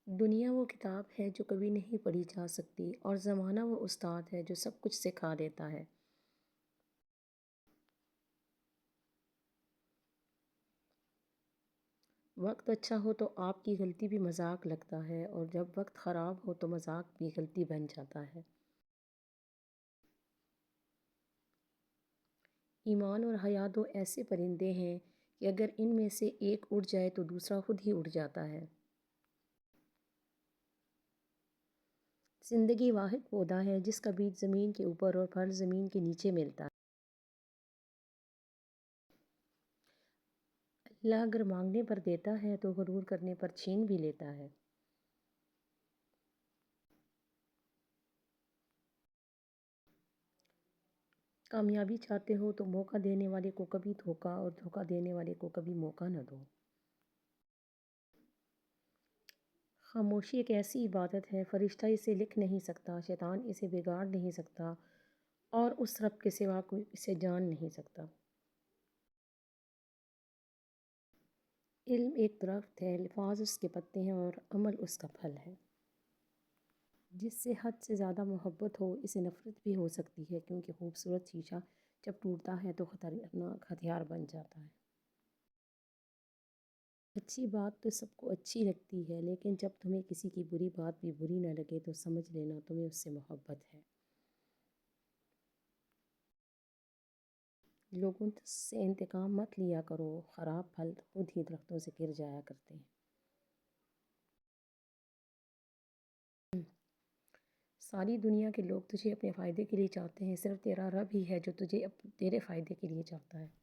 دنیا وہ کتاب ہے جو کبھی نہیں پڑھی جا سکتی، اور زمانہ وہ استاد ہے جو سب کچھ سکھا دیتا ہے۔ وقت اچھا ہو تو آپ کی غلطی بھی مذاق لگتا ہے، اور جب وقت خراب ہو تو مذاق بھی غلطی بن جاتا ہے۔ ایمان اور حیا دو ایسے پرندے ہیں کہ اگر ان میں سے ایک اڑ جائے تو دوسرا خود ہی اڑ جاتا ہے۔ زندگی واحد پودا ہے جس کا بیج زمین کے اوپر اور پھل زمین کے نیچے ملتا ہے۔ اللہ اگر مانگنے پر دیتا ہے تو غرور کرنے پر چھین بھی لیتا ہے۔ کامیابی چاہتے ہو تو موقع دینے والے کو کبھی دھوکہ اور دھوکہ دینے والے کو کبھی موقع نہ دو۔ خاموشی ایک ایسی عبادت ہے، فرشتہ اسے لکھ نہیں سکتا، شیطان اسے بگاڑ نہیں سکتا، اور اس رب کے سوا کوئی اسے جان نہیں سکتا۔ علم ایک درخت ہے، الفاظ اس کے پتے ہیں اور عمل اس کا پھل ہے۔ جس سے حد سے زیادہ محبت ہو اسے نفرت بھی ہو سکتی ہے، کیونکہ خوبصورت شیشہ جب ٹوٹتا ہے تو خطرناک ہتھیار بن جاتا ہے۔ اچھی بات تو سب کو اچھی لگتی ہے، لیکن جب تمہیں کسی کی بری بات بھی بری نہ لگے تو سمجھ لینا تمہیں اس سے محبت ہے۔ لوگوں سے انتقام مت لیا کرو، خراب پھل خود ہی درختوں سے گر جایا کرتے ہیں۔ ساری دنیا کے لوگ تجھے اپنے فائدے کے لیے چاہتے ہیں، صرف تیرا رب ہی ہے جو تجھے تیرے فائدے کے لیے چاہتا ہے۔